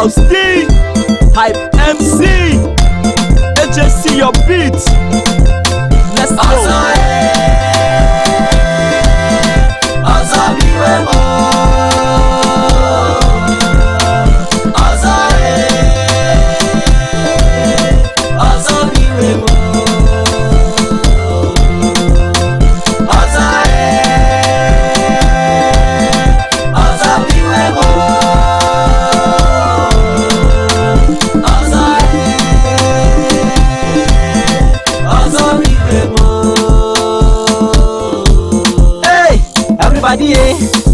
House D, Hype MC, AJC your beat. Let's go.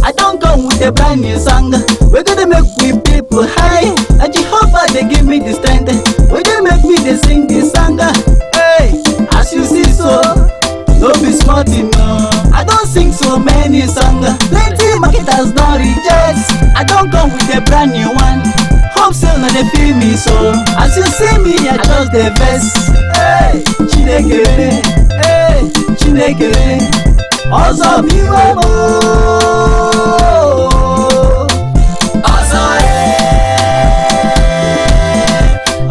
I don't come with a brand new song. We're gonna make we people high. And Jehovah they give me the strength. We're gonna make me they sing this song. Hey, as you see so, don't be smart enough. I don't sing so many songs. Plenty marketers don't reject. I don't come with a brand new one. Hope so now they feel me so. As you see me, I just the verse. Hey, Chineke, hey, Chineke. Ọzọ bụ iwe m ọzọ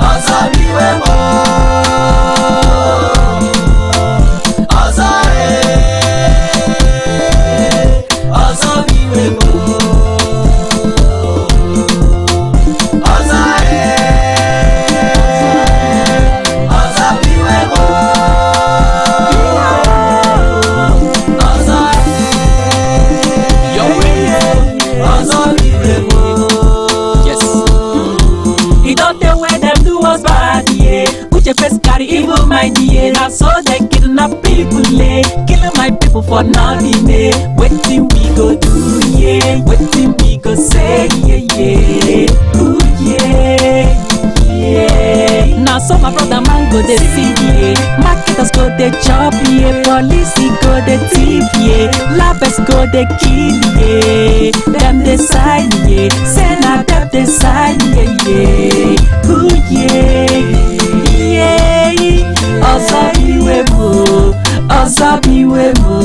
ọzọ bụ iwe m ọzọ ọzọ bụ iwe m evil mind, yeah. Now so they kidnap people, yeah. Killing my people for nothing, yeah. Waiting we go do, yeah. Waiting we go say, yeah, yeah. Ooh, yeah, yeah. Now so my brother man go they see, yeah. Marketers go they chop, yeah. Police go they thief, yeah. Lappers go they kill, yeah. Them they sign, yeah. Send out them they sign, yeah, yeah. Ooh, yeah. Ọzọbiwemo, ọzọbiwemo,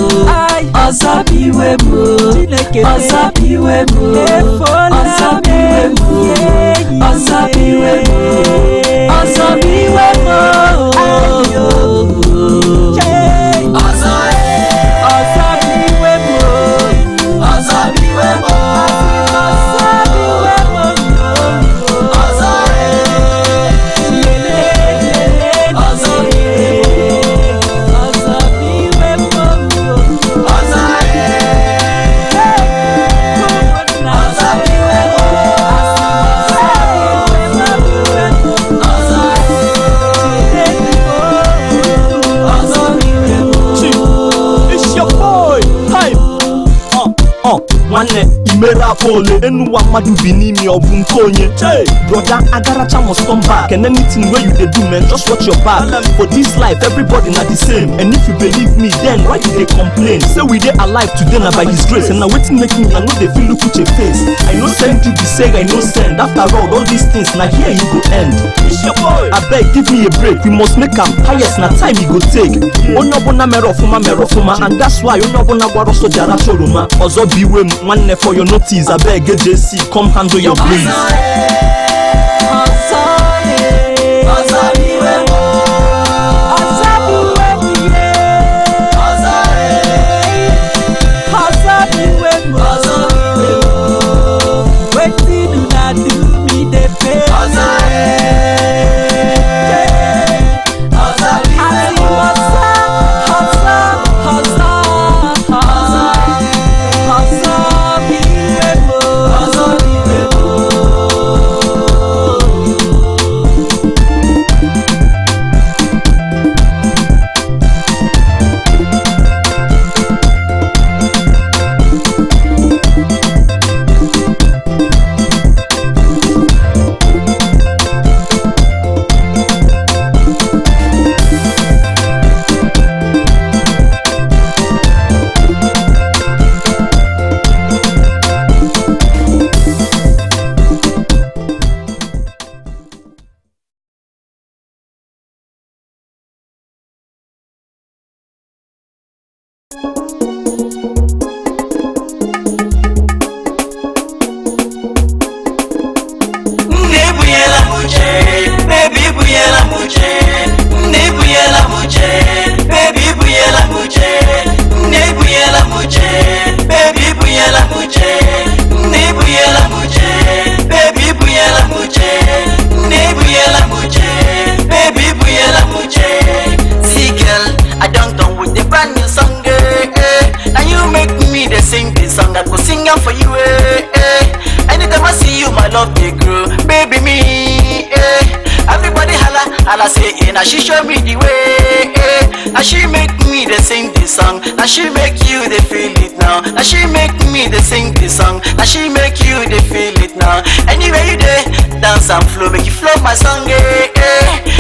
ọzọbiwemo, ọzọbiwemo, ọzọbiwemo, ọzọbiwemo, ọzọbiwemo. Nwanne imere apole enuwa mmadụ bi n'imi ọ bụ nke onye. Brother agaracha must come back and anything where you dey do man just watch your back. For this life everybody na the same and if you believe me then why you dey complain? Say we dey alive today na by his grace and na wetin make me I no dey feel look with your face. I no send you be say I no send. After all these things na here you go end. Abeg give me a break, we must make am highest na time e go take. Onye ọbụla mere ọfụma and that's why onye ọbụla gbara ọsọ ji aracha oroma. Ọzọ bụ iwe m nwanne for your notice abeg AJC come handle your blaze. muche, nebuyela muche, baby buyela muche, nebuyela muche, baby buyela muche, nebuyela muche, baby buyela muche, nebuyela muche, baby buyela muche. See girl, I don't come with the brand new song, and you make me the sing this song. I go sing out for you, Anytime I see you, my love they grow, baby me, Everybody holla, holla say, now she show me the way, And she make me the sing this song, and she make you they feel it now. And she make me they sing this song, and she make you they feel it now. Anywhere you dey, dance and flow, make you flow my song,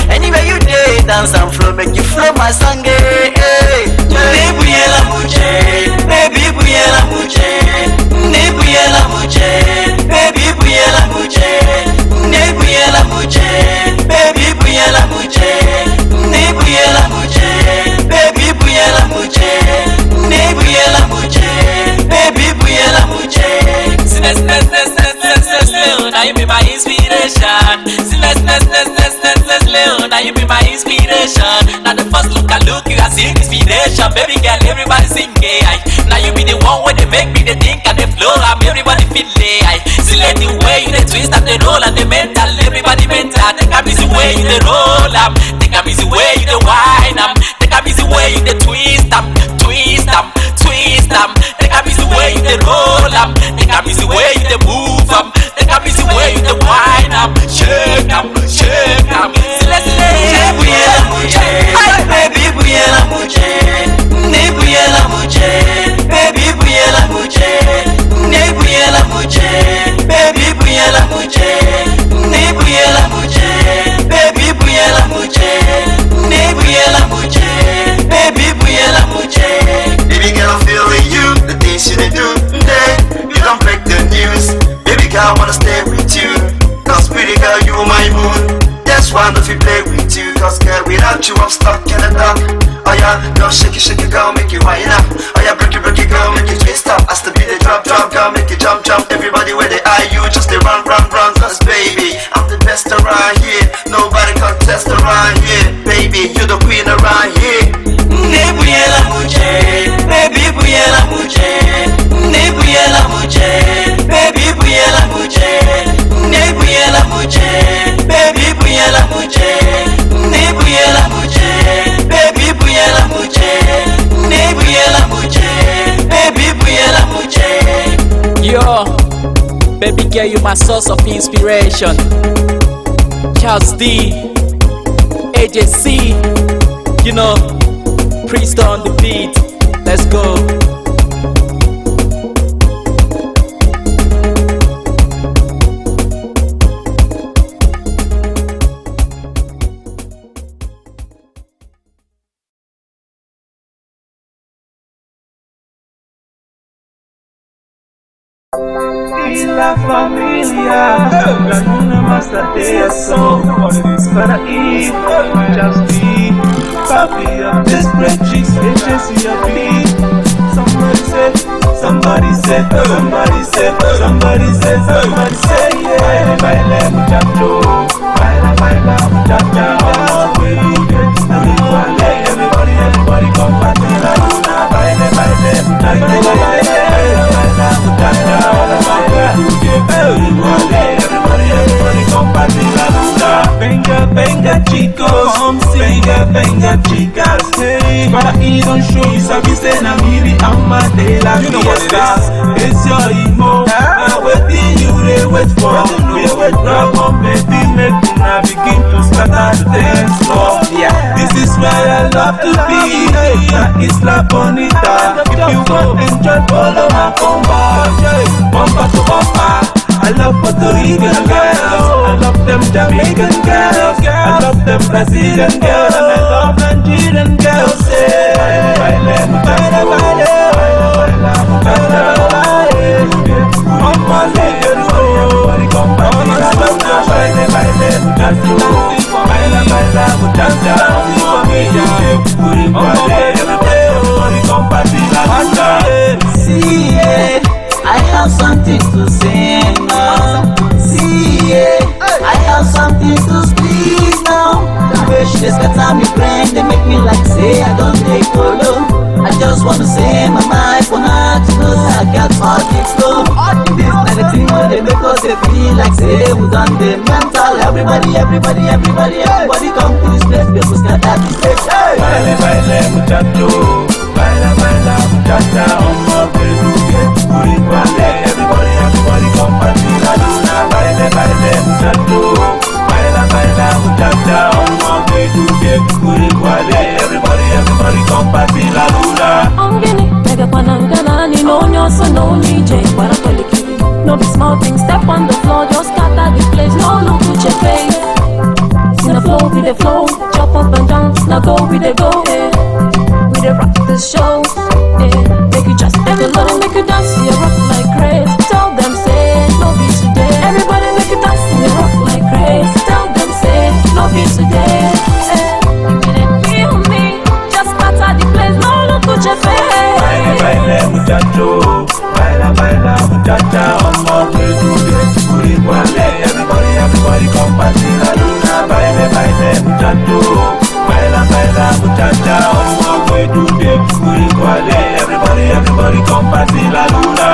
Anywhere you dey, dance and flow, make you flow my song, Nebuyela muche, baby buyela muche, nebuyela muche, baby buyela muche, nebuyela muche, baby buyela muche, nebuyela muche, baby buyela muche, nebuyela muche, baby buyela muche. Now you be my inspiration. Now you be my inspiration. Now the first look I look, you I see inspiration. Baby girl, everybody sing it. Now you be the one where they make me they think and they flow. I'm everybody feel it. See let the way you they twist and they roll and they mental. Everybody mental. Take a busy way you they roll. Take a busy way you they whine. Take a busy way you they twist. Twist. Take a busy way you they roll. Take a busy way you they move. Take a busy way you they whine. Shake 'em. Nebuyela muche, baby buyela muche, nebuyela muche, baby buyela muche, nebuyela muche, baby buyela muche, nebuyela muche, baby buyela muche, nebuyela muche, baby buyela muche. Baby girl, I'm feeling you, the things you they do, you don't break the news. Baby girl, I wanna stay with you, cause pretty girl, you are my moon. Just wanna if you play with you, cause girl, without you I'm stuck in the dark. Oh yeah, girl, shake it, girl, make you wind up. Oh yeah, break it, girl, make you twist up. Has to be the drop, girl, make you jump. Everybody where they are, you just they run. Cause baby, I'm the best around here. Nobody contest around here. Baby, you're the queen around here. Nebuyela muche, baby buyela muche, nebuyela muche, baby buyela muche, nebuyela muche, baby buyela muche, nebuyela muche, baby buyela muche, nebuyela muche, baby buyela muche. Yo, baby girl, you my source of inspiration. Charles D, AJC, you know, Priest on the beat. Let's go. Y la familia, la luna más tardía son para ir, just be, papi, I'm desperate, she's HSC, somebody said, yeah, baile muchacho, baila muchacha, everybody comparte la luna, baile muchacho, baila muchacha, everybody comparte la luna. Venga chicos, venga chicas, hey, para ir a un show y sabiste na miri ama de la fiesta. It's your emo, now waiting you they wait for. We wait for baby, make una begin to scatter the dance floor. This is where I love to be, Isla Bonita. If you want enjoy, follow my combo, bumper to bumper. I love Puerto Rican girls, I love them Jamaican girls, I love them Brazilian girls, and I love Nigerian girls. Baile muchacho, baile muchacha, mama everybody come baile muchacho, baila muchacha, everybody come baile. See it, I have something to say now. See it, I have something to speak now. way she dey scatter me brain, they make me like say I don't take follow. I just wanna say my mind for now to know say I got all the flow. This na the thing wey dey make us dey feel like say we done the mental. Everybody come to this place, people scatter the place. Hey. Baile, baile, muchacho. Baila, baila, muchacha. Ọmọ gbẹdúgbẹ, orí wálé. Everybody come party la luna. Baile, baile, muchacho. Baila, baila, muchacha. Ọmọ gbẹdúgbẹ, orí wálé. Everybody come party la luna. Ongeni, mega panangana, ni no nyoso, no DJ, parakoliki. No be small thing, step on the floor, just scatter the place, no look at your face. In the flow, with the flow, jump up and down, now go with the go, yeah. We the rock the show, yeah. Make you just make a low, make you dance, you rock like crazy. Tell them say, no be today. Everybody make you dance, you rock like crazy. Tell them say, no be today. You didn't feel me, just scatter the place, no look at your face. Baile, baile, muchacho. Baila, baila, muchacha. Ọmọ gbẹdúgbẹ, orí wálé. Everybody come party la luna. Baile, baile, muchacho. Baila, baila, muchacha. Ọmọ gbẹdúgbẹ, orí wálé. Everybody come party la luna.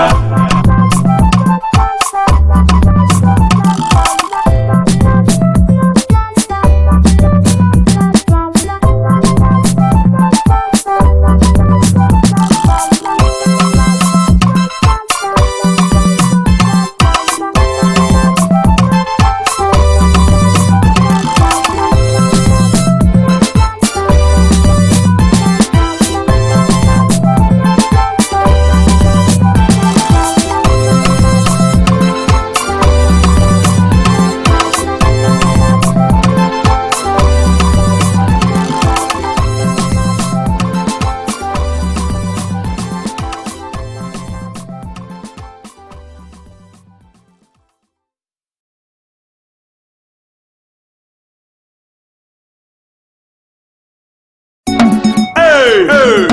Hey,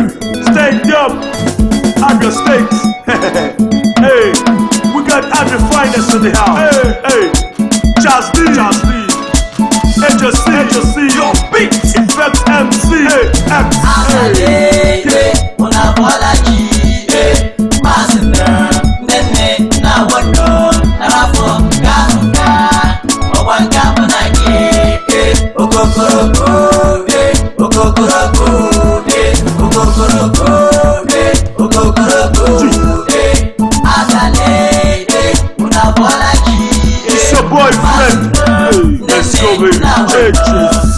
stadium, Abia State. Hey, we got Abia finest in the house. Hey, Jazz Lee, HSC, your beat, Effect MC, X. Hey, una bola ji, masina, nene, na wano, na rafo, kanuka, owanga manaki, okokoroko, okokoroko. It's your boyfriend. Let's go, baby.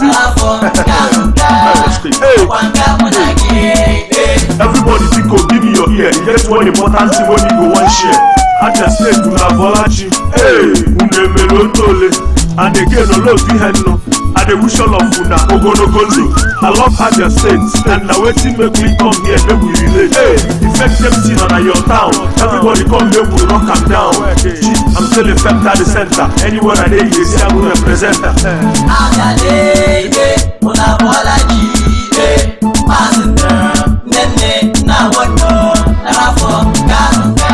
Everybody think of give me your ear. Get one important thing when you go one share. I just say to la volachi. Hey, unemelotole. And again, no love behind no. And the wish all of una ogonogonzo. I love Abia State. And now waiting make me come here, then we relate. Hey, Effect MC on your town. Everybody come here, we rock and down. I'm still Effect at the center. Anywhere I dey, you see I'm gonna represent. Una bola ji, masina, nene, na wano, na rafo, kanuka,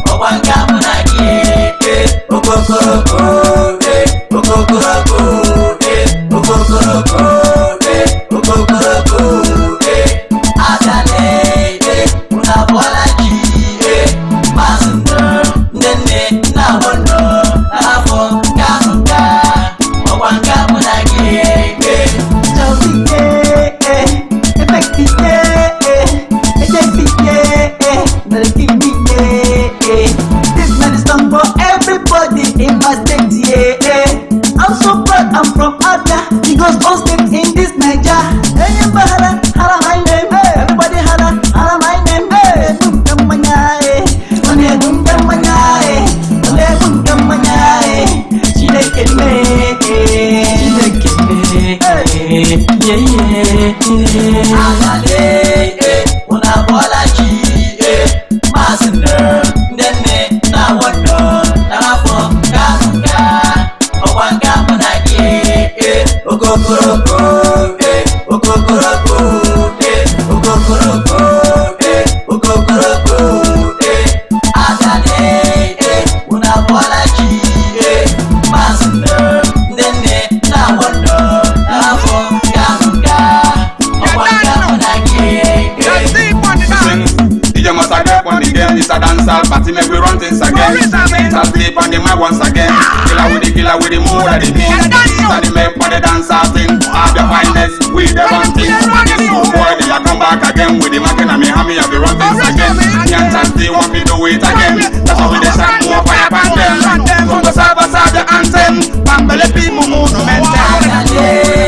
owanga manaki, okokoroko. This man is song for everybody in my state. sleep on the mic once again. Killer with the mood of the beat. These are the men for the dancer thing. Have your finest with the run thing. Boy, they come back again with the mic and me hammy have the run things again. Young chance they want me do it again. That's how we they shine more fire back them. So go serve the anthem. Bambele pi mumu no mental.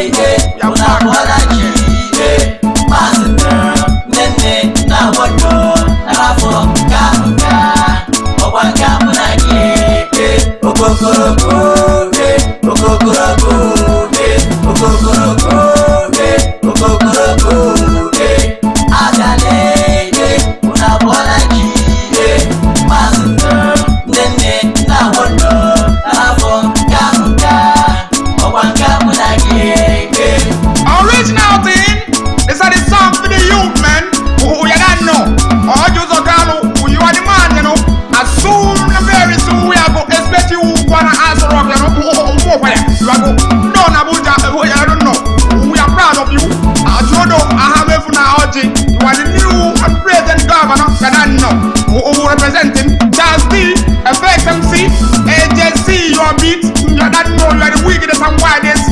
Representing Charles D, FX MC, AJC, your beat, you don't know you are the wickedest and wildest.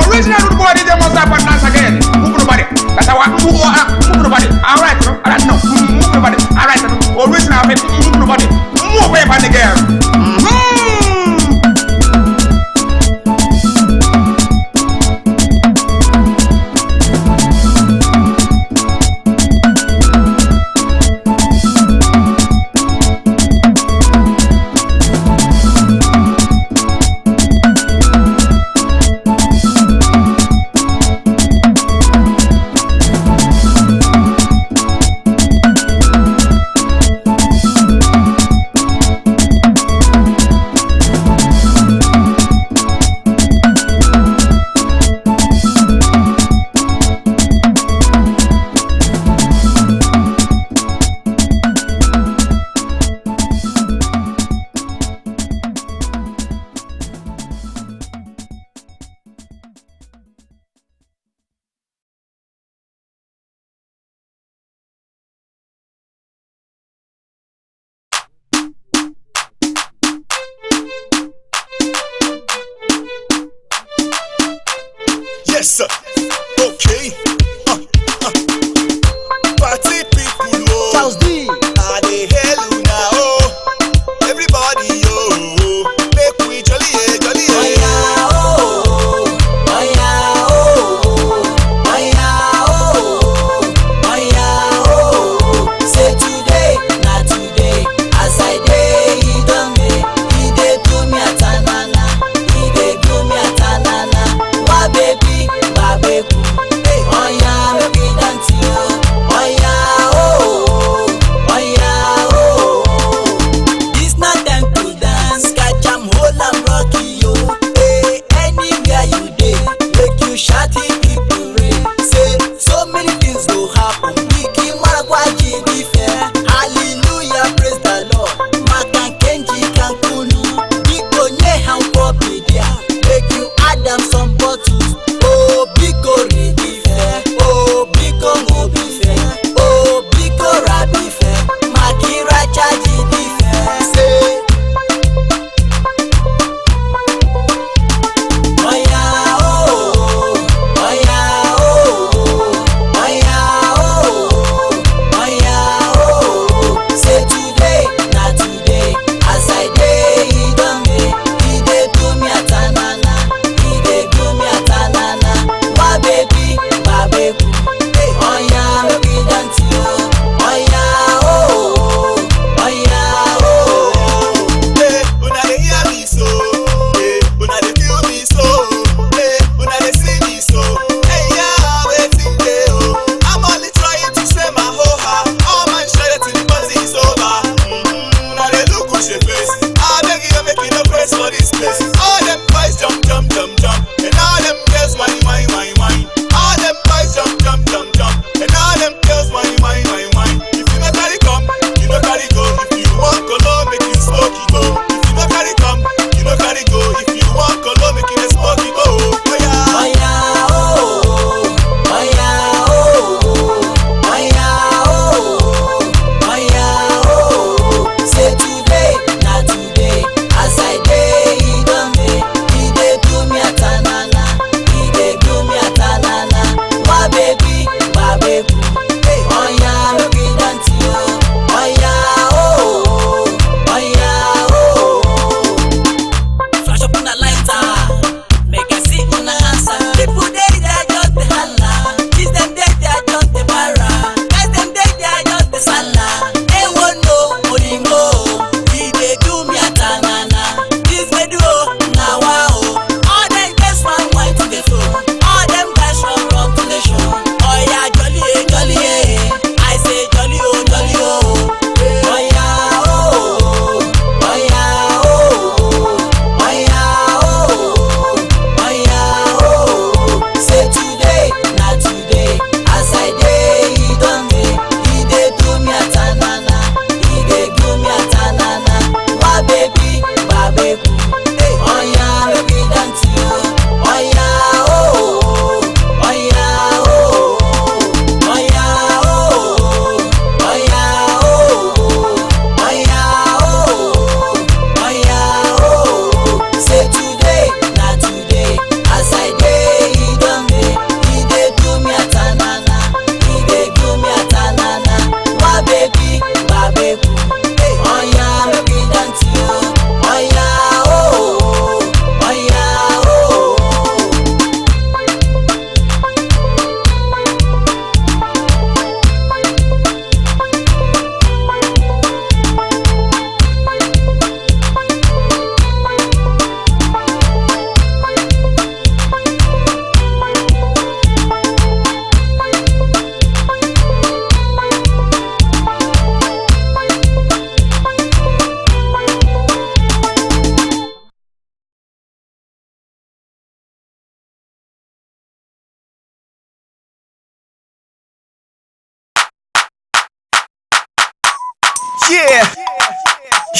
Original good boy, they must have dance again. Move nobody. That's how I move nobody. Alright, I don't know. Move nobody. Alright, original move nobody. Move away by the girl. Yes, sir. Okay. Party people, oh. Charles D. Are they hell now? Oh. Everybody, oh. Make we jolly, jolly. Oh yeah, oh. Oh yeah, oh. Oh yeah, oh. Oh yeah, oh. Say today, not today. As I day, he done me. He dey do me a tanana. He dey do me a tanana. Why baby? Babeku, hey,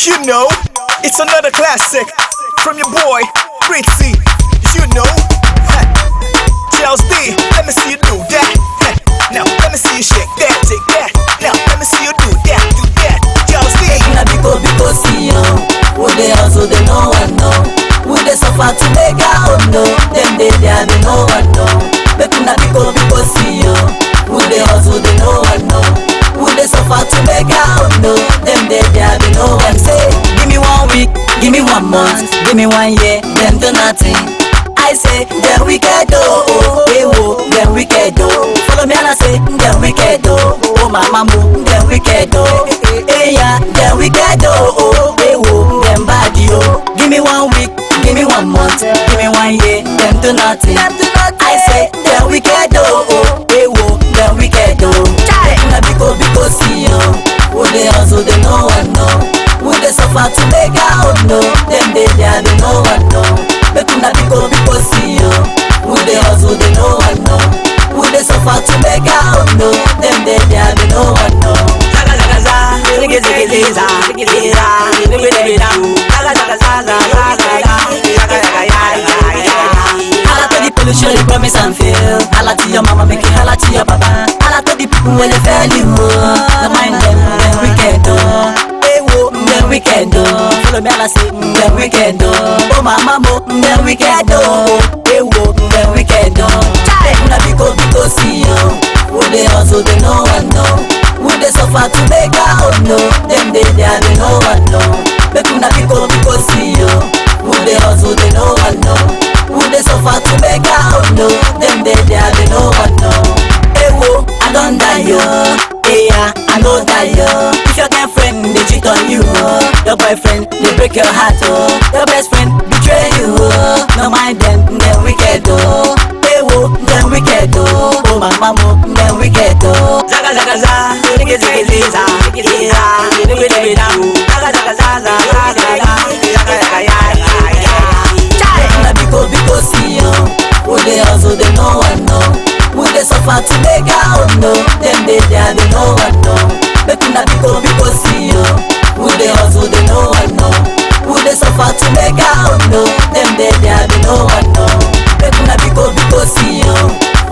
You know, it's another classic from your boy, Ritzy. You know, Charles D, let me see you do that. Now, let me see you shake that, take that. Now, let me see you do that, Charles D. Na because see you, who they also they no one know. Who they suffer to make a home no, them they no one know. Make una because see you, who they also they no one know. Who they suffer to make a home no, them they no one say. Give me 1 week, give me 1 month, give me 1 year, them do nothing. I say, them wicked oh, hey oh, them wicked oh. Follow me and I say, them wicked oh, mama mo, them wicked oh, hey yeah, them wicked oh, hey oh, them bad oh. Give me 1 week, give me 1 month, give me 1 year, them do nothing. I say, them wicked oh, hey oh, them wicked oh. Na because see you, who they also they no one know. Who they suffer to make a home no, them they no one know. Make una because see you, who they also they no one know. Who they suffer to make a home no, them they no one know. Zaga zaga za, zige zige ziza, zige ziza, zige zige da. Zaga zaga za za za za, zaga zaga ya. Holla to the pollution, they promise and fail. Holla to your mama, make it holla to your papa. Holla to the people when they fail you. Don't mind them wicked hey wo, them wicked follow me and I say, them wicked oh mama mo, them wicked hey wo, them wicked Una because see you, who they also they no one know. Who they suffer to make a home no, them they no one know. Make una because see you, who they also they no one know. Who they suffer to make a home no, them they no one know. Hey wo, I don't die yo, hey yeah, I know die yo. If your girlfriend they cheat on you, your boyfriend they break your heart your best friend betray you, no mind them wicked hey wo, them wicked oh mama mo, them wicked zaga zaga za, zige zige ziza, zige ziza, zige zige da. Zaga zaga za za za za, zaga zaga ya. Na because see you, who they also they no one know. Who they suffer to make a home no, them they no one know. Make una because see you, who they also they no one know. Who they suffer to make a home no, them they no one know. Make una because see you,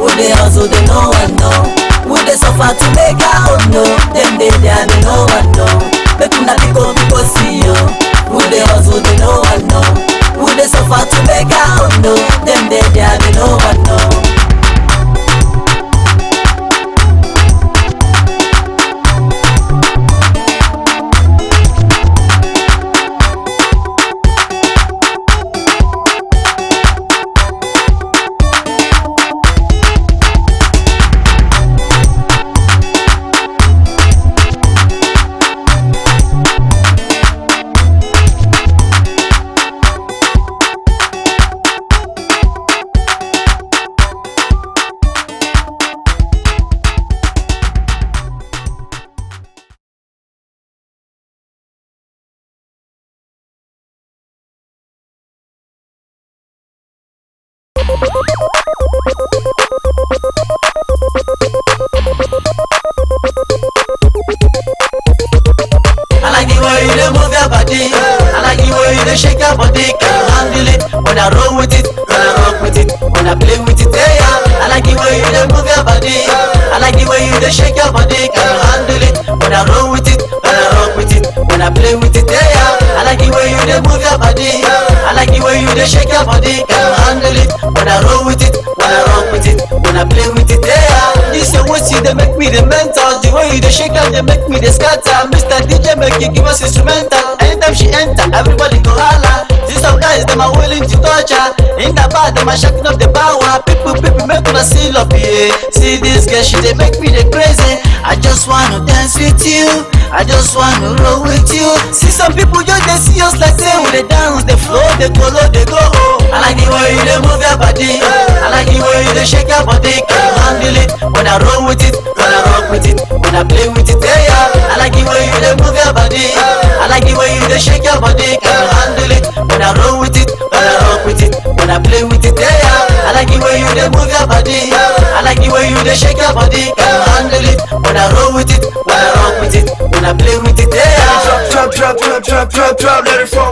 who they also they no one know. Who they suffer to make a home no, them they no one know. Make una because see you, who they also they no one know. Who they suffer to make a home no, them they no one know. I like the way you move your body. I like the way you shake your body. Can you handle it? When I roll with it, when I rock with it, when I play with it, yeah. I like the way you move your body. I like the way you shake your body. Can you handle it? When I roll with it, when I rock with it, when I play with it, yeah. I like the way you move your body. I like the way you shake your body. Can you handle it? When I roll with it, when I rock with it, when I play with it, yeah. This your words, they make me the mental. The way you shake out, they make me the scatter. Mr. DJ make you give us instrumental. Anytime she enter, everybody go holla. These some guys, them are willing to touch her. In the bar, them are shaking up the power. People make us seal up, yeah. See this girl, she they make me the crazy. I just wanna dance with you. I just wanna roll with you. See some people just they see us like say when they dance, they flow, they color, they go. I like the way you move your body. I like the way you shake your body. Can you handle it? When I roll with it, when I rock with it, when I play with it, yeah. I like the way you move your body. I like the way you shake your body. Can you handle it? When I roll with it, when I rock with it, when I play with it, yeah. I like the way you move your body. I like the way you shake your body. Can you handle it? When I roll with it, when I rock with it, when I play with it, yeah. Drop let it fall,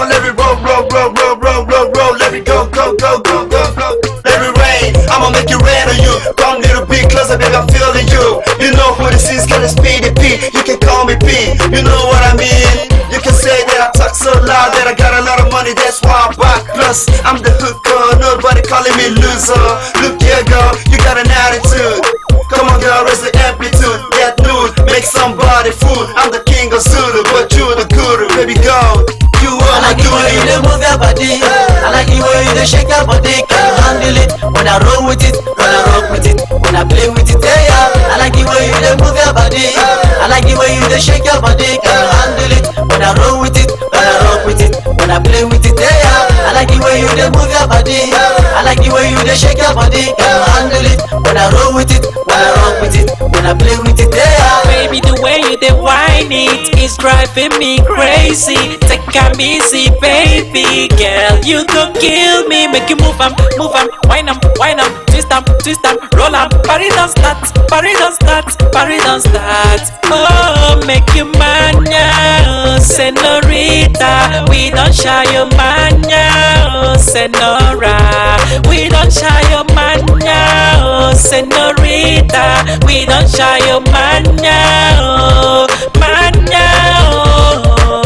let it roll, let it go, let it rain, I'ma make it rain on you. Come little bit closer, baby, I'm feeling you. You know who this is, can speed it P, you can call me P, you know what I mean. You can say that I talk so loud that I got a lot of money, that's why I'm back. Plus, I'm the hooker, nobody calling me loser. Look here girl, you got an attitude. Come on girl, raise the amplitude, get nude, make somebody fool. I'm the king of Zulu, but you the guru, baby girl. You wanna do it. I like the way you move your body, I like the way you shake your body. Can you handle it? When I roll with it, when I rock with it, when I play with it, yeah. I like the way you move your body, I like the way you shake your body. Can you handle it? When I roll with it, when I rock with it, when I play with it, yeah. I like the way you move your body, I like the way you shake your body. Can you handle it? When I roll with it, when I rock with it, when I play with it, yeah. Baby, the way you dey whine it is driving me crazy. Take am easy, baby girl, you gon' kill me. Make you move am, whine am, twist am, roll am. Party don't start, party don't start. Oh, make you mania, senorita. We don't shy your mania, senora. We don't shy your mania, senorita. We don't shy your mania,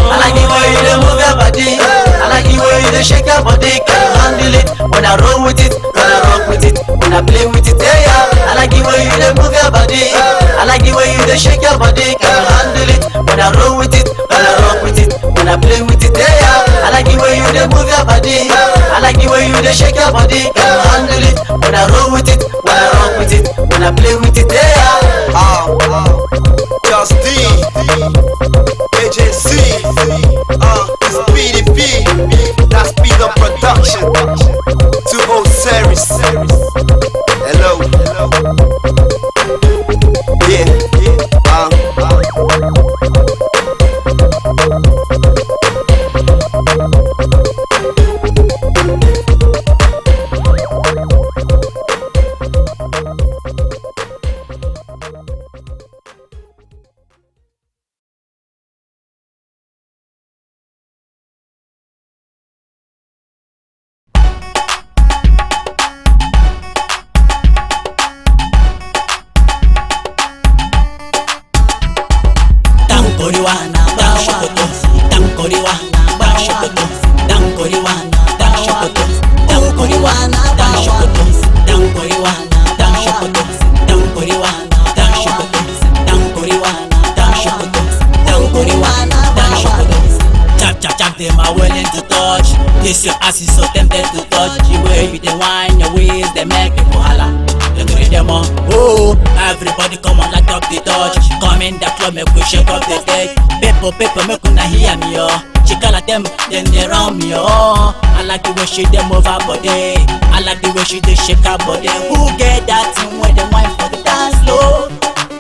I like the way you move your body, I like the way you shake your body. Can you handle it? When I roll with it, when I rock with it, when I play with it, yeah. I like the way you move your body, I like the way you shake your body. Can you handle it? When I roll with it, when I rock with it, when I play with it, yeah. I like the way you move your body, I like the way you shake your body. Can you handle it? When I roll with it, when I rock with it, when I play with it, yeah. Just D, AJC, it's BDP, that's Speed Up Production, 2 series. Hello, them are willing to touch. This your ass is so tempted to touch. The way you dey whine your waist, they make people holla. You do them all. Oh, everybody come on, light up the touch. Come in the club, make we shake up the stage. People, make una hear me, oh. She call at them, then they round me, oh. I like the way she dey move her body. I like the way she dey shake her body. Who get that thing when they whine for the dance floor?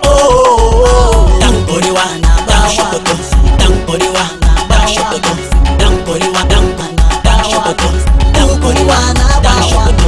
Oh, Dankoriwa, Danshokoto, Dankoriwa, Danshokoto, Dankoriwa, Danshokoto, Dankoriwa, Danshokoto,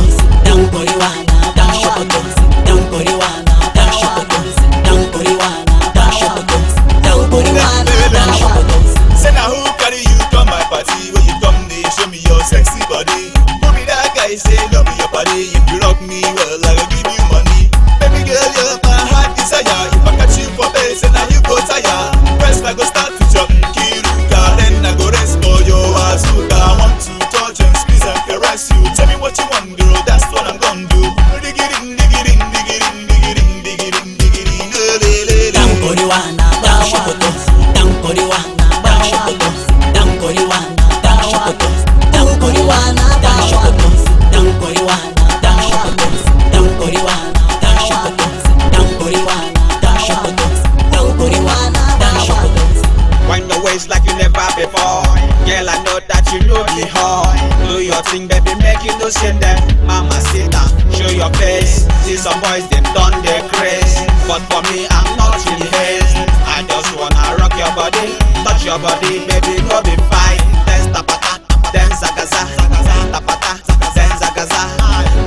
Dankoriwa, Danshokoto, Dankoriwa, Danshokoto, Dankoriwa, Danshokoto, Dankoriwa, Danshokoto. Say now who carry you come my party? When you come there, show me your sexy body. Who be that guy say love me your body? If you rock me well, I will give you money. Baby girl, you're my heart desire. If I catch you for base, and now you go tire. First I go start to jump Kiruka, then I go rest for your Azuka. I want to touch and squeeze and caress you. Tell me what you want, girl, that's what I'm gonna do. Diggy-ding, diggy-ding, diggy-ding, diggy-ding, diggy-ding, diggy-ding, le-le-le-le. Dankoriwa, Danshokoto, Dankoriwa, Danshokoto, Dankoriwa, Danshokoto, Dankoriwa, Danshokoto, Dankoriwa, Danshokoto, Dankoriwa, Danshokoto, Dankoriwa, Danshokoto, Dankoriwa, Danshokoto. Wind your waist like you never before. Girl, I know that you know the whole. Do your thing, baby, make you no shame them. Mama, sit down, show your face. See some boys, they've done their craze. But for me, I'm not in haste. I just wanna rock your body, touch your body, baby, no be fight. Dance tapata, dance zagaza, tapata, dance zagaza.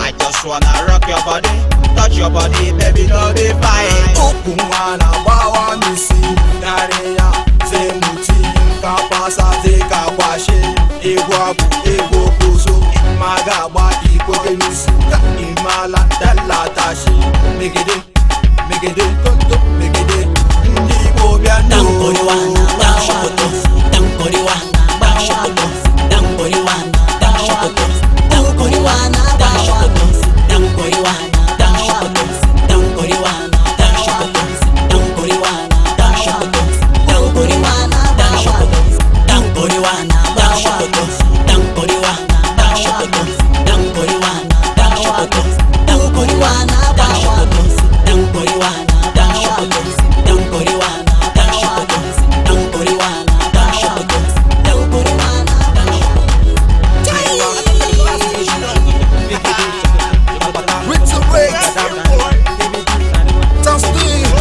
I just wanna rock your body, touch your body, baby, no be fight. Okumwana wawa misi Dareya, say Egwabu, ego kuso, magaba iko genusu, imala dalla tashi, megede, koto, megede, ndi bobia no. Dankoriwana, danshokoto, dankoriwana, danshokoto, dankoriwana, danshokoto, dankoriwana, danshokoto, dankoriwana, danshokoto, dankoriwana, danshokoto, dankoriwana, danshokoto, dankoriwana, danshokoto, dankoriwana, danshokoto, dankoriwana, danshokoto, dankoriwana, danshokoto, dankoriwana, danshokoto, dankoriwana, danshokoto, dankoriwana, danshokoto, dankoriwana, danshokoto, dankoriwana, With the weight, Tough Steve,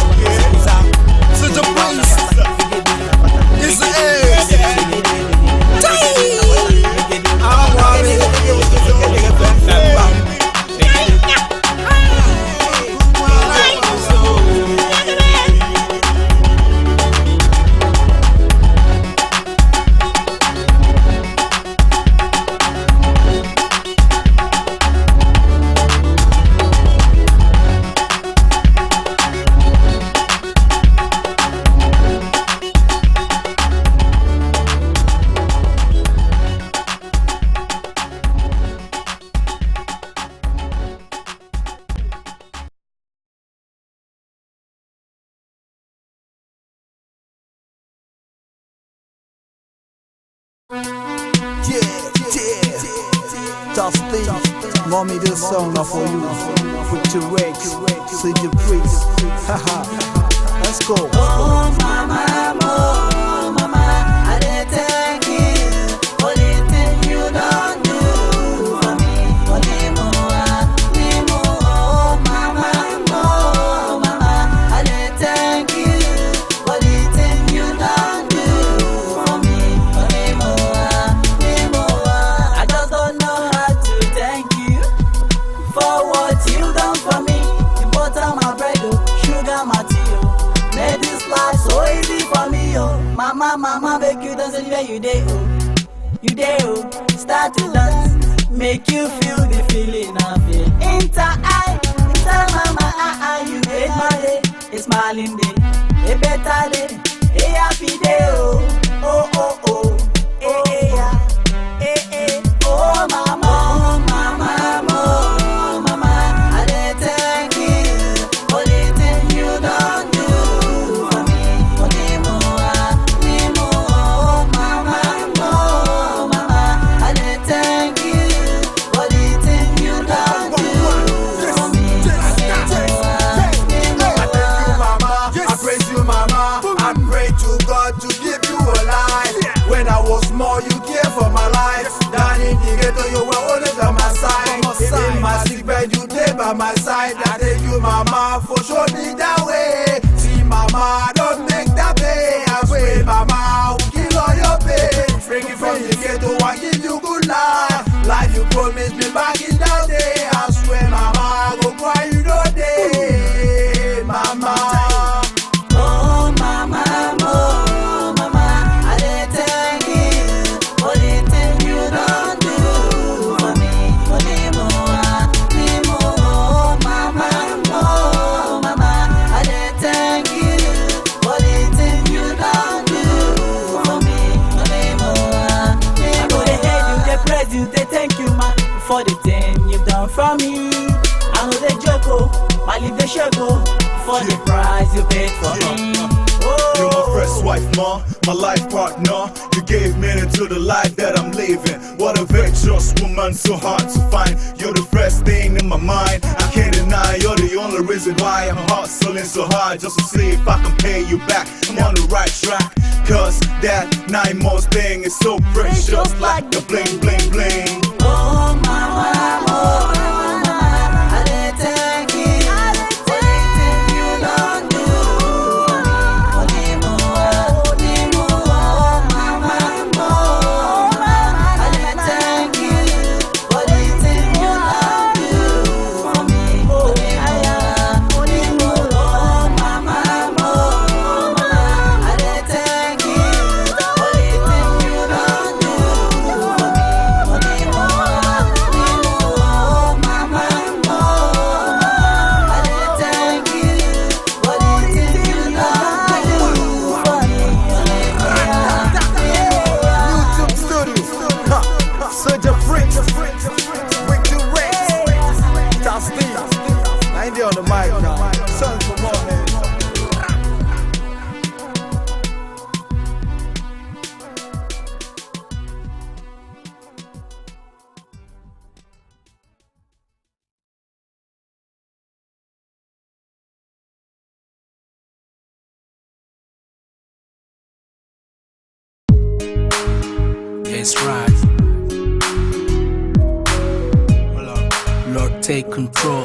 Such a Prince, is the ace. Tough Steve, mommy, this song now for you. Put your Rex, see the priest. Haha, let's go. Oh mama, I dey thank you for the thing you don't do for me. Oh mama, I dey thank you for the thing you don't do for me. I just don't know how to thank you for what you done for me. You butter my bread, sugar my tea. Made this life so easy for me, oh. Mama, make you dance anywhere you dey, oh. You dey, oh. Start to dance, make you feel the feeling of it. Enter mama, you made my day, a smiling day, a better day, a happy day, oh. Oh mama, I dey thank you for the thing you done do for me. Oh mama, I dey thank you for the thing you done do for me. I thank you, mama. I praise you, mama. I pray to God to give you a life. When I was small, you cared for my life. Down in the ghetto, you were always on my side. In my sick bed, you stay by my side. I thank you, mama, for showing me that way. See, mama, don't make that pay. I pray, mama, I'll kill all your pain. Bring you from the ghetto, I give you good life. Life you promised me back in that day. I swear, mama, I go cry you no day, mama. Oh mama, I dey thank you for the thing you done do for me. Oh mama, I dey thank you for the thing you done do for me. I go dey hail you, dey praise you, dey thank you, man, for the thing you done for me. I know they joke, oh, my life they shake, oh, for the price you paid for me. You're my first wife, ma, my life partner. You gave meaning to the life that I'm living. What a virtuous woman, so hard to find. You're the first thing in my mind. I can't deny you're the only reason why I'm hustling so hard, just to see if I can pay you back. I'm on the right track, cause that 9 months thing is so precious, like the bling bling bling. Oh mama, I dey thank you for the thing you done do for me. Oh mama, I dey thank you for the thing you done do for me. Oh mama, I dey thank you for the thing you done do for me. Let's ride. Lord, take control.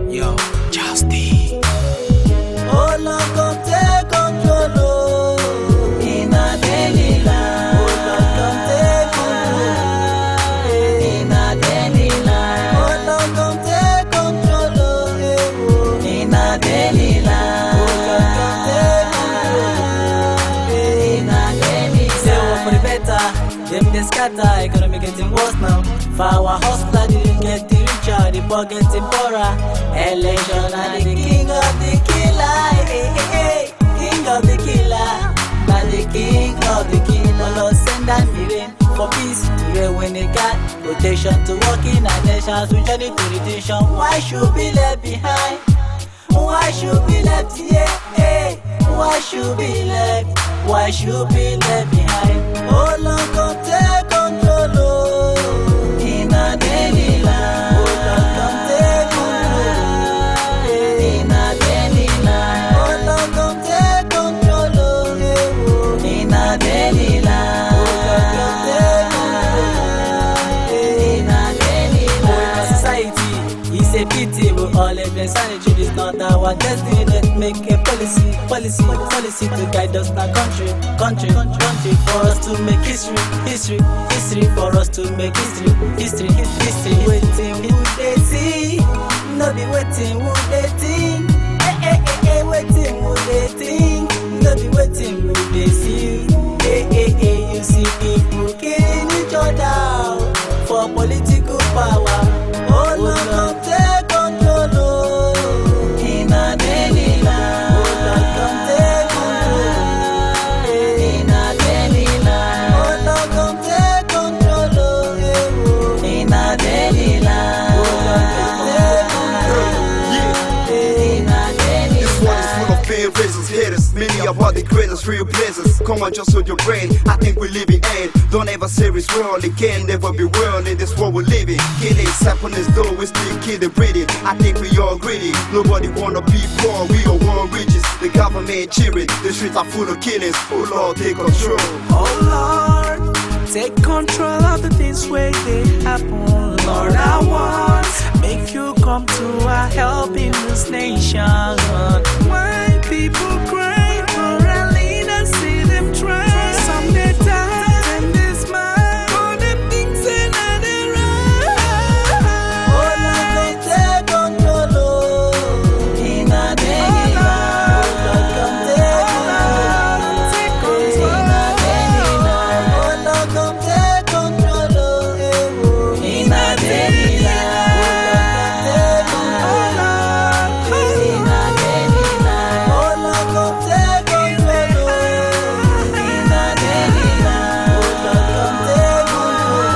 Yo, Justin. Oh Lord, come take control, oh, in our daily life. Oh Lord, come take control, in our daily life. Oh Lord, come take control, oh, in our daily life. Oh Lord, come take control, in our daily life. Say one for the better, them they scatter. Economy getting worse now. For our hustler didn't get the richer, the poor getting poorer. Election and the king of the killer, king of the killer, not the king of the killer. Lord, send and the rain for peace to reign when they got protection to walk in our nations. We journey to redemption. Why should be left behind? Why should be left here? Why should be left? Why should be left behind? Oh Lord, come take control, oh, in our daily life. Oh Lord, come take control, in our daily life. Oh Lord, come take control, oh, in our daily life. Oh Lord, come take control, in our daily life. Oh, in our society, it's a pity we all live in sanity. It's not our destiny. Let's make a policy to guide us now. Country for us to make history for us to make history. Waiting would they see? No be waiting would they think? Waiting would they think? No be waiting would they see? You see people killing each other for political power. Oh Lord, come take control, oh, in our daily life. Oh Lord, come take control, in our daily life. Oh Lord, come take control, oh, in our daily life. Oh Lord, come take control, in our daily life. This one is full of pain, racist haters. Many of all the greatest real places. Come on, just hold your brain. I think we live in end. Don't ever say it's world. It can never be world in this world we live in. Killings happen as though we still kill the breathing. I think we all greedy. Nobody wanna be poor. We all want riches. The government cheering. The streets are full of killings. Oh Lord, take control. Oh Lord, take control of the things where they happen. Lord, I want make you come to our help in this nation. Why people cry for a leader, see them try. Some they die and they smile for them things and they right. Oh Lord, come take control, oh, in our daily life. Oh Lord, come take control, in our daily life. Oh Lord, come take control, oh, in our daily life. Oh Lord, in our daily life. Oh Lord, come take control, oh, in our daily life. Oh Lord, come take control,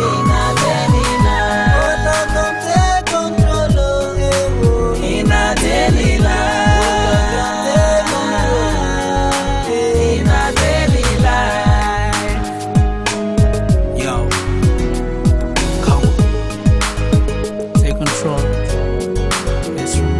in our daily life. Oh Lord, come take control, oh, in our daily life. Oh Lord, come take control, in our daily life. Yo, come take control. Let's ride.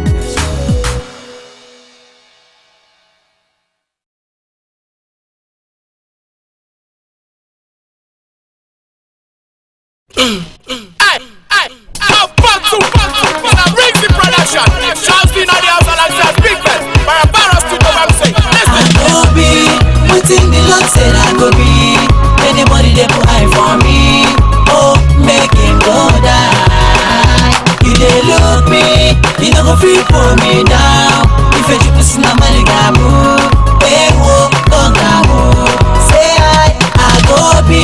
I go be wetin the Lord said I go be. Anybody they put eye for me, oh, make him go die. You dey look me, you no go fit pull me down. If you put in a money gamu, hey wo, don't gamu. Say I go be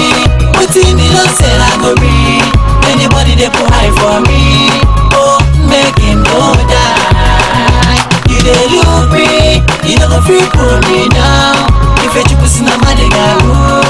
wetin the Lord said I go be. Anybody they put eye for me, oh, make him go die. You dey look me, you no go fit pull me down. If you put in a money gamu.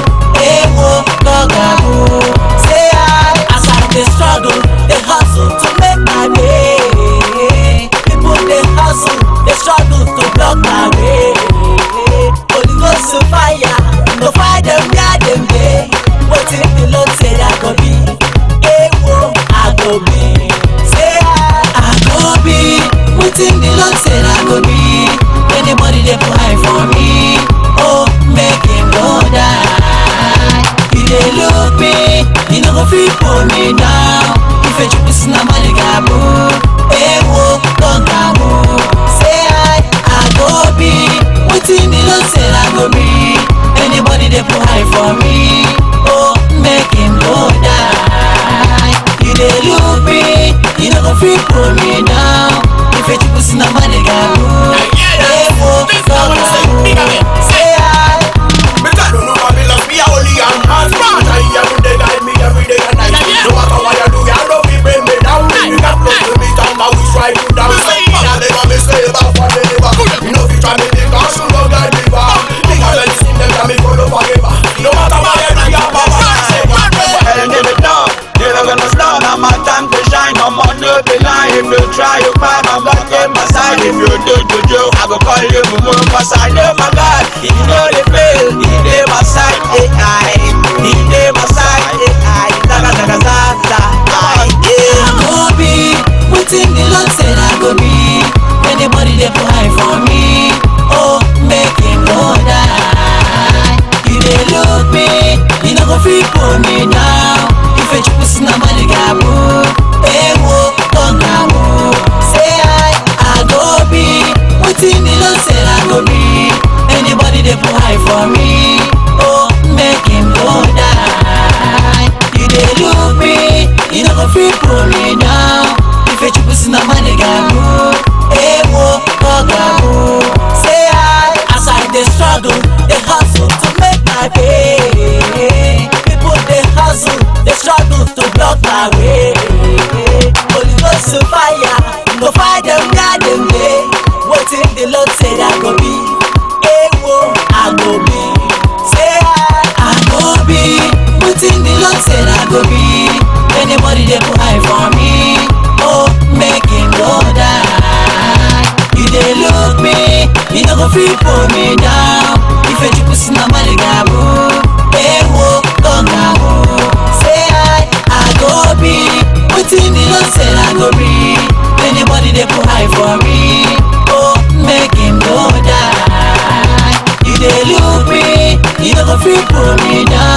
go fit pull me down. If you push na money gabu, ewo don't gabu. Say I go be, waiting the Lord say I go be. Anybody they put high for me, oh make him go die. You dey look me, you don't go fit pull me down. If you push na money gabu, ewo don't gabu. Say me don't know how me love me only and hands. I every day guide me every day and night. No matter what you do, you know we bring me down. You got close to me down, but we try you down. Now they got me say about what they never. You know if you try me because you know guide me back. They got me sing them tell me go no forever. No matter what you do, you have power. And if it don't, you're not gonna stop. Now my time to shine. I'm on the line. If you try, you climb. I'm back in my side. If you do, I go call you for my side. Oh my God, you know they fail. He did my side, AI. He did my side, AI. I go be, waiting the Lord said I go be. Anybody they put high for me, oh make him go die. You dey look me, you no go fit pull me down. If you push na money gabu, ewo don't gabu. Say I go be, waiting the Lord said I go be. Anybody they put high for me, oh make him go die. You dey look me, you no go fit pull me down. If you push na money gabu, ewo don't gabu. Say as I dey struggle, dey hustle to make my pay. People dey hustle, dey struggle to block my way. Holy Ghost to fire, go fight them where them dey. Waiting the Lord said I go be, ewo I go be. Say I go be, waiting the Lord said I go be. Anybody they put high for me, oh make him go die. You dey look me, you no go fit pull me down. If you push na money gabu, ewo don't gabu. Say I go be, waiting the Lord said I go be. Anybody they put high for me, oh make him go die. You dey look me, you no go fit pull me down.